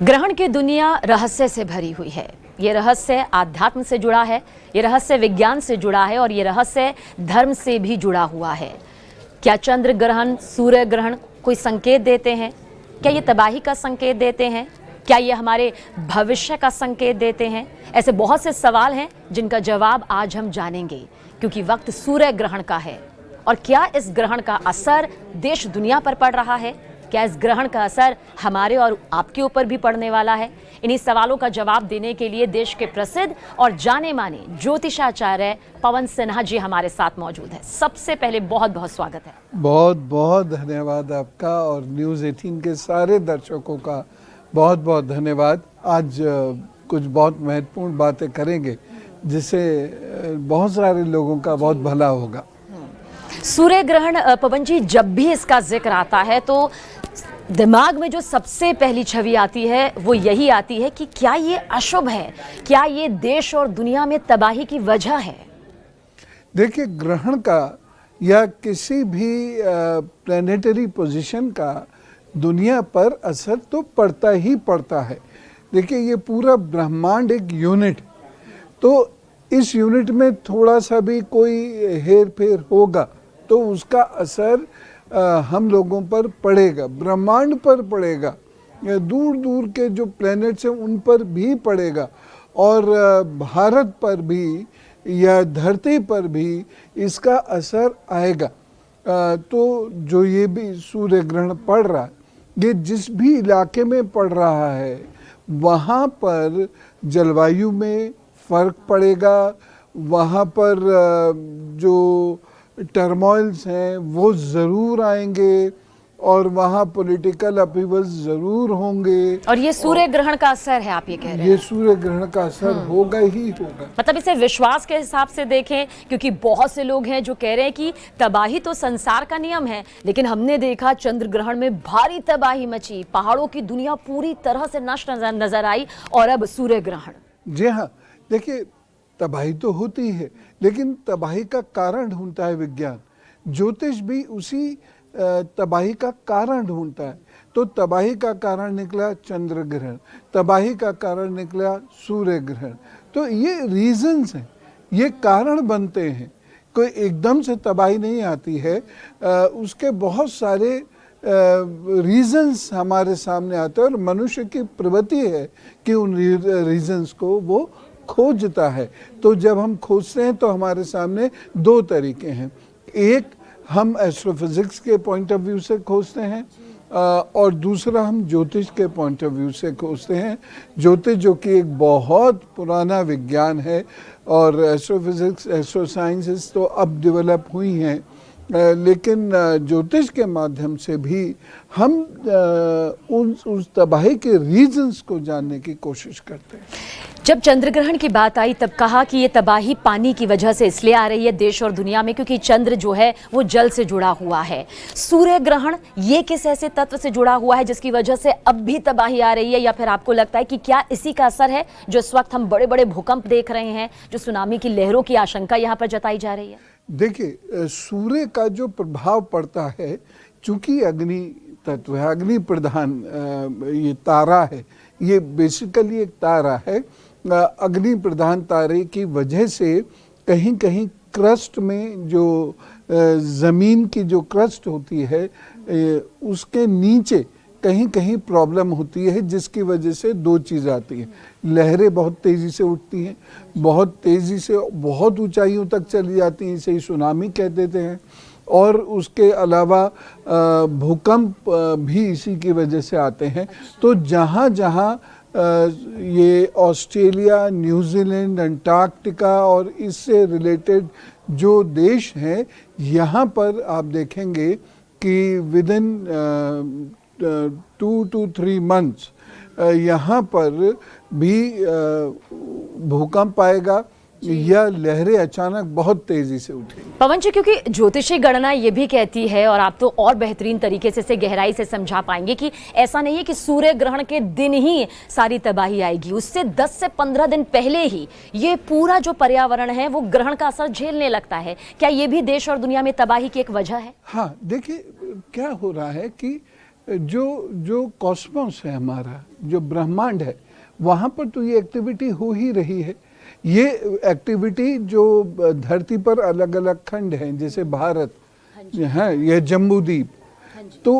ग्रहण की दुनिया रहस्य से भरी हुई है। ये रहस्य आध्यात्म से जुड़ा है, ये रहस्य विज्ञान से जुड़ा है और ये रहस्य धर्म से भी जुड़ा हुआ है। क्या चंद्र ग्रहण, सूर्य ग्रहण कोई संकेत देते हैं? क्या ये तबाही का संकेत देते हैं? क्या ये हमारे भविष्य का संकेत देते हैं? ऐसे बहुत से सवाल हैं जिनका जवाब आज हम जानेंगे, क्योंकि वक्त सूर्य ग्रहण का है। और क्या इस ग्रहण का असर देश दुनिया पर पड़ रहा है? क्या इस ग्रहण का असर हमारे और आपके ऊपर भी पड़ने वाला है? इन्हीं सवालों का जवाब देने के लिए देश के प्रसिद्ध और जाने माने ज्योतिषाचार्य पवन सिन्हा जी हमारे साथ मौजूद है। सबसे पहले बहुत बहुत स्वागत है। बहुत बहुत धन्यवाद आपका और न्यूज़ 18 के सारे दर्शकों का बहुत बहुत धन्यवाद। आज कुछ बहुत महत्वपूर्ण बातें करेंगे जिससे बहुत सारे लोगों का बहुत भला होगा। सूर्य ग्रहण पवन जी, जब भी इसका जिक्र आता है तो दिमाग में जो सबसे पहली छवि आती है वो यही आती है कि क्या ये अशुभ है? क्या ये देश और दुनिया में तबाही की वजह है? देखिए, ग्रहण का या किसी भी प्लैनेटरी पोजीशन का दुनिया पर असर तो पड़ता ही पड़ता है। देखिए, ये पूरा ब्रह्मांड एक यूनिट, तो इस यूनिट में थोड़ा सा भी कोई हेर फेर होगा तो उसका असर हम लोगों पर पड़ेगा, ब्रह्मांड पर पड़ेगा, दूर दूर के जो प्लैनेट्स हैं उन पर भी पड़ेगा और भारत पर भी या धरती पर भी इसका असर आएगा। तो जो ये भी सूर्य ग्रहण पड़ रहा है, ये जिस भी इलाके में पड़ रहा है वहाँ पर जलवायु में फ़र्क पड़ेगा, वहाँ पर जो टर्मोइल्स हैं वो ज़रूर आएंगे और वहाँ पॉलिटिकल अपीवल्स ज़रूर होंगे। और ये सूर्य ग्रहण का असर है, आप ये कह रहे हैं? ये सूर्य ग्रहण का असर होगा ही होगा। मतलब इसे विश्वास के हिसाब से देखें, क्योंकि बहुत से लोग हैं जो कह रहे हैं कि तबाही तो संसार का नियम है, लेकिन हमने देखा चंद्र ग्रहण में भारी तबाही मची, पहाड़ों की दुनिया पूरी तरह से नष्ट नजर आई, और अब सूर्य ग्रहण। जी हाँ, देखिए, तबाही तो होती है लेकिन तबाही का कारण ढूंढता है विज्ञान। ज्योतिष भी उसी तबाही का कारण ढूंढता है। तो तबाही का कारण निकला चंद्र ग्रहण, तबाही का कारण निकला सूर्य ग्रहण। तो ये रीजंस हैं, ये कारण बनते हैं। कोई एकदम से तबाही नहीं आती है, उसके बहुत सारे रीजंस हमारे सामने आते हैं और मनुष्य की प्रवृत्ति है कि उन रीजंस को वो खोजता है। तो जब हम खोजते हैं तो हमारे सामने दो तरीके हैं। एक, हम एस्ट्रोफिजिक्स के पॉइंट ऑफ व्यू से खोजते हैं और दूसरा हम ज्योतिष के पॉइंट ऑफ व्यू से खोजते हैं। ज्योतिष जो कि एक बहुत पुराना विज्ञान है और एस्ट्रोफिजिक्स, एस्ट्रो साइंसेस तो अब डेवलप हुई हैं, लेकिन ज्योतिष के माध्यम से भी हम उस तबाही के रीजंस को जानने की कोशिश करते हैं। जब चंद्र ग्रहण की बात आई तब कहा कि ये तबाही पानी की वजह से इसलिए आ रही है देश और दुनिया में क्योंकि चंद्र जो है वो जल से जुड़ा हुआ है। सूर्य ग्रहण ये किस ऐसे तत्व से जुड़ा हुआ है जिसकी वजह से अब भी तबाही आ रही है, या फिर आपको लगता है कि क्या इसी का असर है जो इस वक्त हम बड़े बड़े भूकंप देख रहे हैं, जो सुनामी की लहरों की आशंका यहाँ पर जताई जा रही है? देखिए, सूर्य का जो प्रभाव पड़ता है, चूंकि अग्नि तत्व है, अग्नि प्रधान ये तारा है, ये बेसिकली एक तारा है। अग्नि प्रधान तारे की वजह से कहीं कहीं क्रस्ट में जो ज़मीन की जो क्रस्ट होती है उसके नीचे कहीं कहीं प्रॉब्लम होती है, जिसकी वजह से दो चीज़ आती हैं। लहरें बहुत तेज़ी से उठती हैं, बहुत तेज़ी से बहुत ऊंचाइयों तक चली जाती हैं, इसे सुनामी कह देते हैं। और उसके अलावा भूकंप भी इसी की वजह से आते हैं। तो जहाँ जहाँ ये ऑस्ट्रेलिया, न्यूजीलैंड, अंटार्कटिका और इससे रिलेटेड जो देश हैं, यहाँ पर आप देखेंगे कि विदिन 2 to 3 months यहाँ पर भी भूकंप आएगा या लहरें अचानक बहुत तेजी से उठेंगी। पवन जी, क्योंकि ज्योतिषी गणना ये भी कहती है, और आप तो और बेहतरीन तरीके से इसे गहराई से समझा पाएंगे, कि ऐसा नहीं है कि सूर्य ग्रहण के दिन ही सारी तबाही आएगी, उससे 10 से 15 दिन पहले ही ये पूरा जो पर्यावरण है वो ग्रहण का असर झेलने लगता है। क्या ये भी देश और दुनिया में तबाही की एक वजह है? हाँ, देखिए, क्या हो रहा है कि जो जो कॉस्मोस है हमारा, जो ब्रह्मांड है, वहाँ पर तो ये एक्टिविटी हो ही रही है। ये एक्टिविटी जो धरती पर अलग अलग खंड हैं, जैसे भारत है, यह जम्बूद्वीप, तो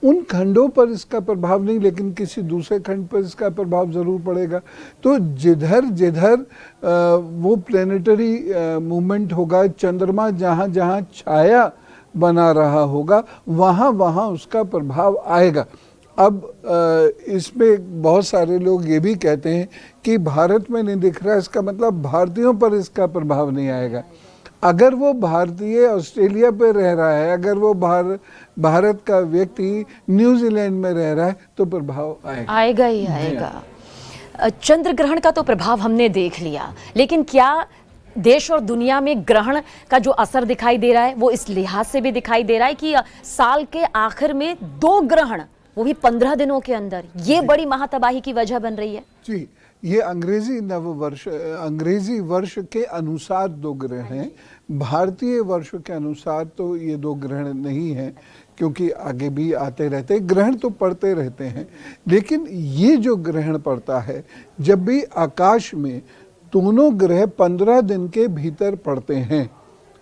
उन खंडों पर इसका प्रभाव नहीं, लेकिन किसी दूसरे खंड पर इसका प्रभाव जरूर पड़ेगा। तो जिधर जिधर वो प्लेनेटरी मूवमेंट होगा, चंद्रमा जहाँ जहाँ छाया बना रहा होगा, वहाँ वहाँ उसका प्रभाव आएगा। अब इसमें बहुत सारे लोग ये भी कहते हैं कि भारत में नहीं दिख रहा, इसका मतलब भारतीयों पर इसका प्रभाव नहीं आएगा। अगर वो भारतीय ऑस्ट्रेलिया पे रह रहा है, अगर वो भारत का व्यक्ति न्यूजीलैंड में रह रहा है, तो प्रभाव आएगा ही आएगा। चंद्र ग्रहण का तो प्रभाव हमने देख लिया, लेकिन क्या देश और दुनिया में ग्रहण का जो असर दिखाई दे रहा है वो इस लिहाज से भी दिखाई दे रहा है कि साल के आखिर में 2 ग्रहण, वो भी 15 दिनों के अंदर, ये बड़ी महातबाही की वजह बन रही है? जी, ये अंग्रेजी नववर्ष, अंग्रेजी वर्ष के अनुसार 2 ग्रहण हैं। भारतीय वर्ष के अनुसार तो ये 2 ग्रहण नहीं हैं, क्योंकि आगे भी आते रहते, ग्रहण तो पड़ते रहते हैं। लेकिन ये जो ग्रहण पड़ता है, जब भी आकाश में दोनों ग्रह 15 दिन के भीतर पड़ते हैं,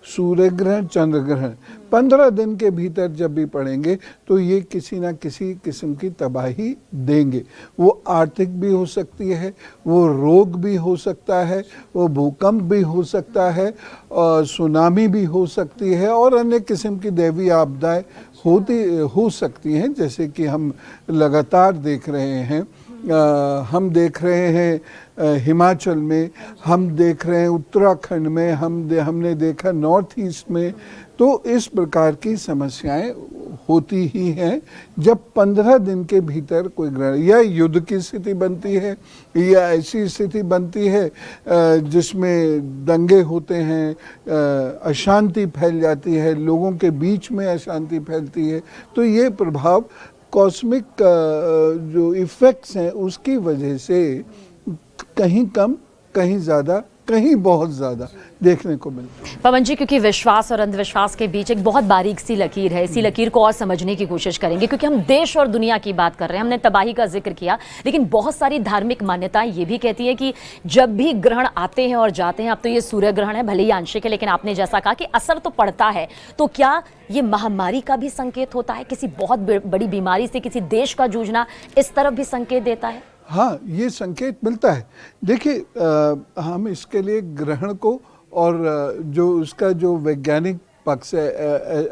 सूर्य ग्रहण, चंद्र ग्रहण 15 दिन के भीतर जब भी पड़ेंगे, तो ये किसी ना किसी किस्म की तबाही देंगे। वो आर्थिक भी हो सकती है, वो रोग भी हो सकता है, वो भूकंप भी हो सकता है, और सुनामी भी हो सकती है, और अन्य किस्म की दैवीय आपदाएं हो सकती हैं, जैसे कि हम लगातार देख रहे हैं। हम देख रहे हैं हिमाचल में, हम देख रहे हैं उत्तराखंड में, हमने देखा नॉर्थ ईस्ट में। तो इस प्रकार की समस्याएं होती ही हैं जब 15 दिन के भीतर कोई ग्रहण या युद्ध की स्थिति बनती है, या ऐसी स्थिति बनती है जिसमें दंगे होते हैं, अशांति फैल जाती है, लोगों के बीच में अशांति फैलती है। तो ये प्रभाव कॉस्मिक जो इफेक्ट्स हैं उसकी वजह से कहीं कम, कहीं ज़्यादा, कहीं बहुत ज़्यादा देखने को मिलता है। पवन जी, क्योंकि विश्वास और अंधविश्वास के बीच एक बहुत बारीक सी लकीर है, इसी लकीर को और समझने की कोशिश करेंगे, क्योंकि हम देश और दुनिया की बात कर रहे हैं। हमने तबाही का जिक्र किया, लेकिन बहुत सारी धार्मिक मान्यताएं ये भी कहती हैं कि जब भी ग्रहण आते हैं और जाते हैं, अब तो ये सूर्य ग्रहण है, भले ही आंशिक है, लेकिन आपने जैसा कहा कि असर तो पड़ता है, तो क्या ये महामारी का भी संकेत होता है? किसी बहुत बड़ी बीमारी से किसी देश का जूझना इस तरफ भी संकेत देता है? हाँ, ये संकेत मिलता है। देखिए, हम इसके लिए ग्रहण को और जो उसका जो वैज्ञानिक पक्ष है,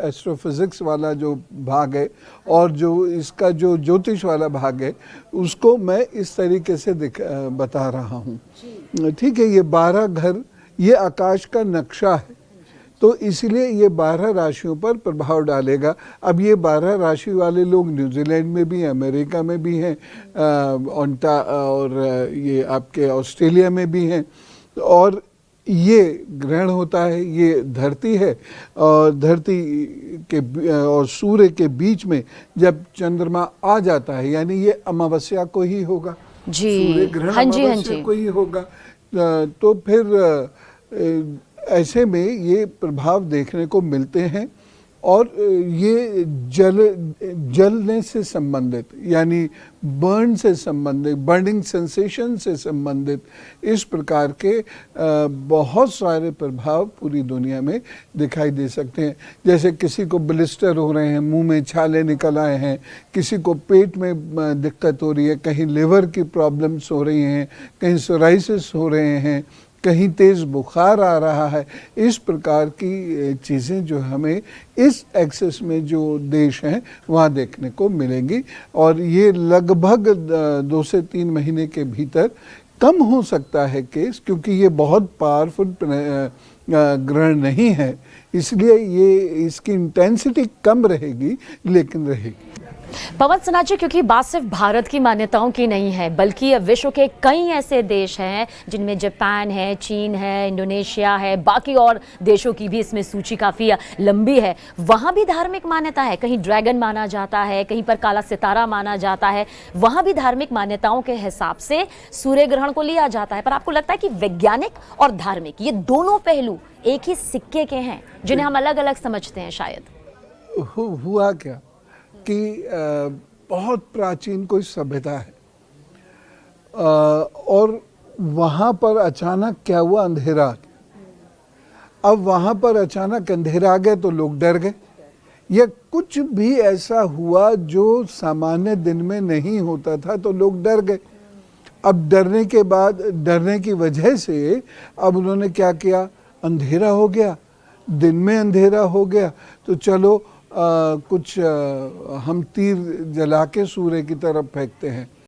एस्ट्रोफिजिक्स वाला जो भाग है, और जो इसका जो ज्योतिष वाला भाग है, उसको मैं इस तरीके से बता रहा हूँ। ठीक है, ये 12 घर, ये आकाश का नक्शा है, तो इसलिए ये 12 राशियों पर प्रभाव डालेगा। अब ये 12 राशि वाले लोग न्यूजीलैंड में भी हैं, अमेरिका में भी हैं, और ये आपके ऑस्ट्रेलिया में भी हैं। और ये ग्रहण होता है, ये धरती है, और धरती के और सूर्य के बीच में जब चंद्रमा आ जाता है, यानी ये अमावस्या को ही होगा जी। सूर्य ग्रहण अमावस्या को ही होगा। तो फिर ऐसे में ये प्रभाव देखने को मिलते हैं, और ये जलने से संबंधित, यानी बर्न से संबंधित, बर्निंग सेंसेशन से संबंधित इस प्रकार के बहुत सारे प्रभाव पूरी दुनिया में दिखाई दे सकते हैं। जैसे किसी को ब्लिस्टर हो रहे हैं, मुंह में छाले निकल आए हैं, किसी को पेट में दिक्कत हो रही है, कहीं लिवर की प्रॉब्लम्स हो रही हैं, कहीं सोराइसिस हो रहे हैं, कहीं तेज़ बुखार आ रहा है। इस प्रकार की चीज़ें जो हमें इस एक्सेस में जो देश हैं वहाँ देखने को मिलेंगी, और ये लगभग 2 से 3 महीने के भीतर कम हो सकता है केस, क्योंकि ये बहुत पावरफुल ग्रहण नहीं है, इसलिए ये इसकी इंटेंसिटी कम रहेगी, लेकिन रहेगी। पवन सिन्हा जी, क्योंकि बात सिर्फ भारत की मान्यताओं की नहीं है, बल्कि विश्व के कई ऐसे देश हैं जिनमें जापान है, चीन है, इंडोनेशिया है, बाकी और देशों की भी इसमें सूची काफ़ी लंबी है। वहाँ भी धार्मिक मान्यता है, कहीं ड्रैगन माना जाता है, कहीं पर काला सितारा माना जाता है। वहाँ भी धार्मिक मान्यताओं के हिसाब से सूर्य ग्रहण को लिया जाता है। पर आपको लगता है कि वैज्ञानिक और धार्मिक, ये दोनों पहलू एक ही सिक्के के हैं, जिन्हें हम अलग अलग समझते हैं शायद? हुआ क्या कि बहुत प्राचीन कोई सभ्यता है और वहाँ पर अचानक क्या हुआ, अंधेरा आ गया। अब वहाँ पर अचानक अंधेरा आ गया तो लोग डर गए। या कुछ भी ऐसा हुआ जो सामान्य दिन में नहीं होता था तो लोग डर गए। अब डरने के बाद, डरने की वजह से अब उन्होंने क्या किया, अंधेरा हो गया, दिन में अंधेरा हो गया तो चलो कुछ हम तीर जला के सूर्य की तरफ फेंकते हैं।